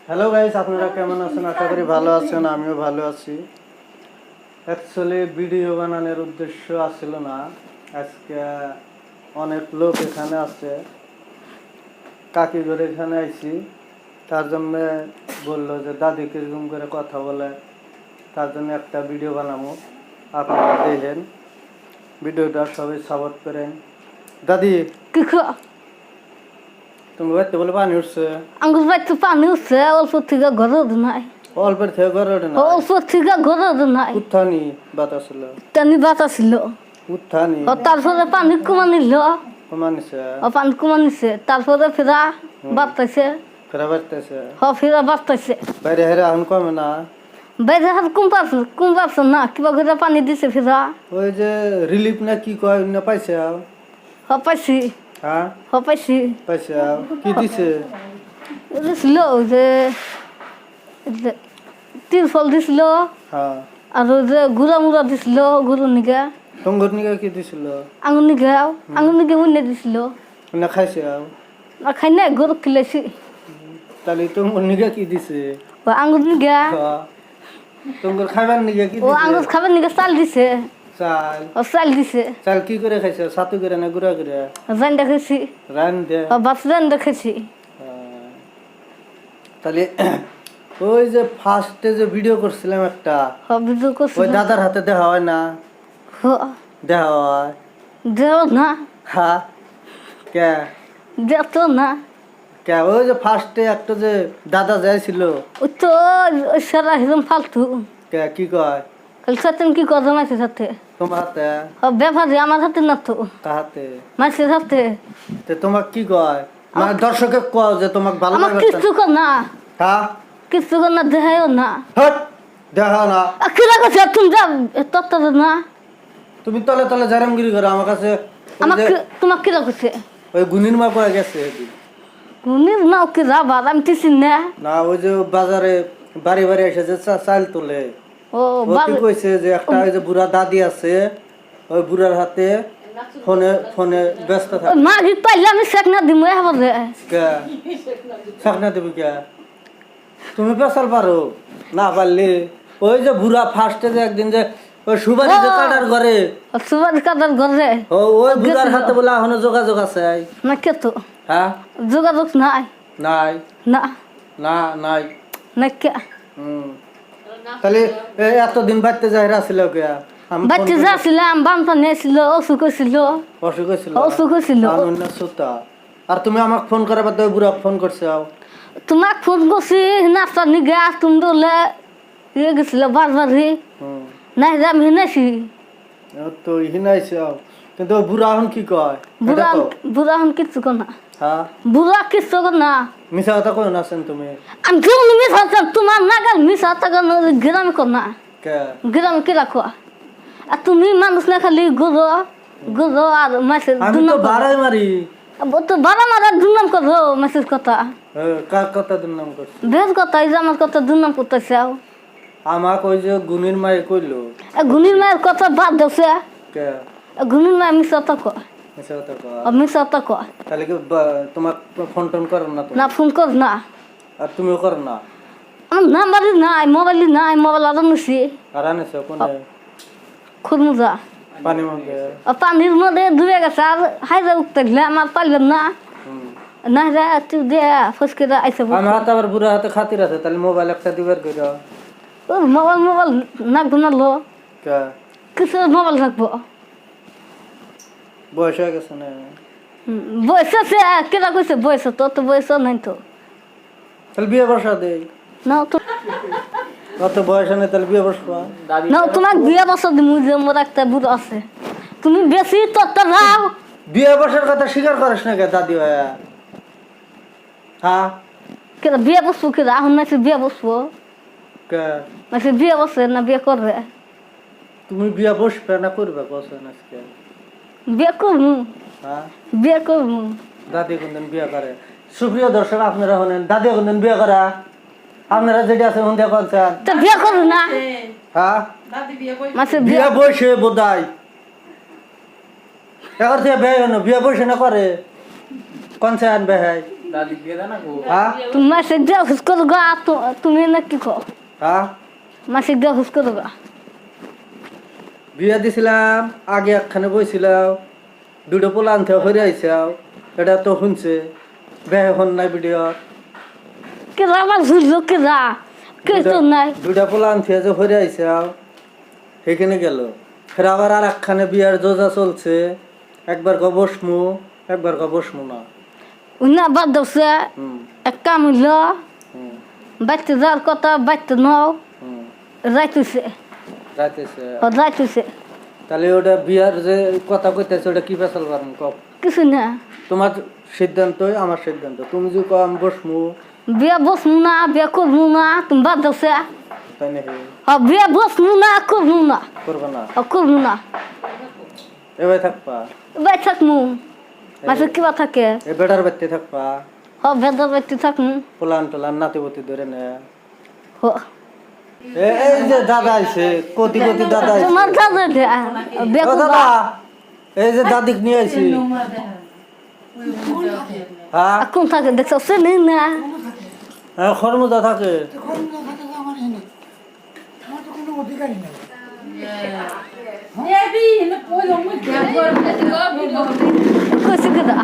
Hello guys, আপনারা কেমন আছেন? আশা করি ভালো আছেন। আমিও ভালো আছি। অ্যাকচুয়ালি ভিডিও বানানোর উদ্দেশ্য আসছিল না। আজকে অনেক লোক এখানে আছে, কাকি করে এখানে আইছি। তার জন্য বললো যে দাদি কিরকম করে কথা বলে, তার জন্য একটা ভিডিও বানাবো। আপনারা দেখেন ভিডিওটা, সবাই সাপোর্ট করেন। দাদি, তুমি বাড়িতে বলে পানি উঠছে? আঙ্গুর বাড়িতে পানি উঠছে, অল্প থেকে ঘরে নাই। অল্পের থেকে ঘরে ওঠে না? অল্প থেকে ঘরে নাই। উত্থানি বাতাস ছিল, টানি বাতাস ছিল। উত্থানি তারপরে পানি কমা নিল, কমানিছে, পানি কমা নিছে। তারপরে ফেরা বাড়তেছে, ফেরা বাড়তেছে, ফেরা বাড়তেছে। বাইরে হেরে এখন কমে না? বাইরে হাত কম পারছে না, কিবা করে পানি দিছে ফেরা। ওই যে রিলিফ না কি কয় না পাইছে? পাইছি, হ্যাঁ পাইছি। পাইছে। কি দিছে? দিছিল যে তিরফল দিছিল, হ্যাঁ। আর যে গুড়া মুড়া দিছিল, গুরু নিগা টঙ্গর নিকে কি দিছিল? আঙুর নিগে উন্নে দিছিল। না খাইছে? আর খাই না, গরু খিলাইছি। তাহলে টঙ্গর নিকে কি দিছে? ও আঙুর নিগা, টঙ্গর খাইবার নিকে কি ও দিছে? আঙুর খাবার নিগা চাল দিছে। চাল? ও চাল দিছে। চাল কি করে খাইছে? ছাতু করে না গুড়া করে? রান দেখেছি, রান দে। বাস রান দেখেছি। তাহলে ওই যে ফার্স্টে যে ভিডিও করছিলাম একটা, ভিডিও করছি। ওই দাদার হাতে দেখা হয় না? দেখা হয়? দেও না, হ্যাঁ। কে দেত না। কে ওই যে ফার্স্টে একটা যে দাদা যাইছিল, ওই তো ওই সারা হিরম ফালতু। কে কি কয়? খালি সাথে কি কথা মাছের সাথে? তোমার হাতে? ব্যাপারে আমার হাতে না তো, তাহাতে মাছের হাতে। তোমাক কি কয়? মানে দর্শকে কয় যে তোমাক ভালো আমার লাগে? কিছু কর না, হ্যাঁ, কিছু কর না, দেখাইও না। হট দেখা না। কিরা করছে তুমি? যা তত্ত্ব না। তুমি তলে তলে জারামগিরি করো আমার কাছে। আমাকে তোমাকে কিরা করছে? ওই গুনির মা করে গেছে গুনির নাও কি যাবার, আমি তিসি না। না, ওই যে বাজারে বাড়ি বাড়ি এসে যে চাল তোলে, ও কি কইছে যে একটা ওই যে বুড়া দাদি আছে, ওই বুড়ার হাতে ফোনে ফোনে ব্যস্ত থাকে। মাঝি পাইলে আমি শেখ না দিমু হবে। কে শাকনা দেবী? কে তুমি পেশাল পারো না? পারলে ওই যে বুড়া ফার্স্টে যে একদিন যে ওই সুবারি যে কাটার ঘরে, সুবাদ কাটার ঘরে, ওই বুড়ার হাতে বলে এখনো যোগাযোগ আছে না কে তো? হ্যাঁ, যোগাযোগ নাই, নাই না না নাই। না কে? তাহলে এতদিন বাড়তে যাই আসছিল কে? বাচ্চা যাচ্ছিলাম, বানপানি ছিল, অসুখ ছিল, অসুখ হয়েছিল? অসুখ ছিল। আর তুমি আমাকে ফোন করার বাদ বুড়া ফোন করছে? তোমাক ফোন করছি নাস্তা নিগা, তুমি বলে ইয়ে গেছিল বারবারই। নাই আমি হিনেছি তো হিনাইছে, কিন্তু বুড়া এখন কি কয়? বুড়া এখন কিচ্ছু কর না। হ্যাঁ, বুড়া কিচ্ছু কর না। মিশা কথা কই না তুমি? আমি কেউ মিশা তোমার নাগাল মিশা থাকা গ্রামে কর না, কে গ্রামে কি রাখো? আর তুমি মানুষ না খালি গুরো গুরো আর মাসের আমি তো বাড়াই মারি, তো বারা মারা দুর্নাম করো। মেসেজ কথা কার কথা দুর্নাম করছে? বেশ কথা, এই যে আমার কথা দুর্নাম করতেছে। আমাকে ওই যে গুনির মায়ে কইলো, গুনির মায়ের কথা বাদ দেছে। কে গুনির মায়ের মিশা তো কয়, মিশা কথা কয়? মিশা তো কয়। তাহলে কি তোমার ফোন টোন করো না? না ফোন কর না, আর তুমিও করো না? আমার নাম্বারই নাই, মোবাইলই নাই, মোবাইল আরো নিছি। আর আনেছো কোনে? খুরমুজা পানি মধ্যে? পানির মধ্যে ডুবে গেছে। আর হাইরে উঠতে দিলে আমার পারলাম না, না রে তুই দে ফসকে আইসে। আমার হাতে আবার বুড়া হাতে খাতির আছে, তাহলে মোবাইল একটা দিবার কইরা। মোবাইল মোবাইল নাকবো না লো, কে কিছু মোবাইল রাখবো। বয়স হয়ে গেছে না? বয়স আছে, কেটা কইছে বয়স? তোর তো বয়স নাই তো। তাহলে বিয়ে বসা দেই না তো, অত বয়স নেই, তাহলে বিয়ে বসবা না তোমার বিয়ে বছর দিমু যে মোর একটা বুড়ো আছে। তুমি বেশি তোরটা রাও। বিয়ে বসার কথা স্বীকার করিস না কে দাদি ভাইয়া? হ্যাঁ, কেটা বিয়ে বসবো? কেটা এখন নাকি বিয়ে বসবো? কে নাকি বিয়ে বসে না বিয়ে করবে? তুমি বিয়ে বসবে না করবে বসেন আজকে? বিয়ে করবো, হ্যাঁ, বিয়ে করবো। দাদি কোনদিন বিয়ে করে? সুপ্রিয় দর্শক, আপনারা হলেন দাদি কোনদিন বিয়ে করা? আপনারা যেটা আছে কোন দিয়ে করছেন? তো বিয়ে করবো না? হ্যাঁ, মাসে বিয়ে বসে বোধাই এবার থেকে বিয়ে বসে না করে কনসেন বেহাই হ্যাঁ তুমি মাসিক দিয়ে হুস করো গা তুমি না কি কো হ্যাঁ মাসিক দিয়ে হুস করো গা বিয়া দিছিলাম আগে একখানে বইছিলাম দুটো পোলা আনতে হরে আইসাও এটা তো শুনছে বেহে হন নাই ভিডিও কেরা আমার ঝুললো কেরা কে তো নাই দুটা পোলা আনতে যে হরে আইসাও সেখানে গেল ফের আবার আর একখানে বিয়ার যোজা চলছে একবার ক বসমু একবার ক বসমু না না বাদ দছে হুম এক কাম হইলো হুম বাইতে যাওয়ার কথা বাইতে নাও হুম যাইতেছে যাইতেছে যাইতেছে তাহলে ওটা বিয়ার যে কথা কইতেছে ওটা কি পেছাল পারেন কব কিছু না তোমার সিদ্ধান্তই আমার সিদ্ধান্ত তুমি যদি কম বসমু বিয়া বসবো না বিয়া করবো না তুমি বাদ দছে তাই নাকি বিয়া বসবো না করবো না করবে না করবো না এবার থাকবা বাই থাকমু মাসে কিবা থাকে এ বেটার বাড়তে থাকবা ভেদা বাইতে থাকমু পোলান টোলান নাতিপতি ধরে নে হ এই যে দাদা আইছে কোটি কোটি দাদা আইছে তোমার দাদা বিয়া ও করবা দাদা এই যে দাদিক নিয়ে আইছি হ্যাঁ কোন থাকে দেখছো চেনি না হ্যাঁ খরমুজা থাকে কইছে কেদা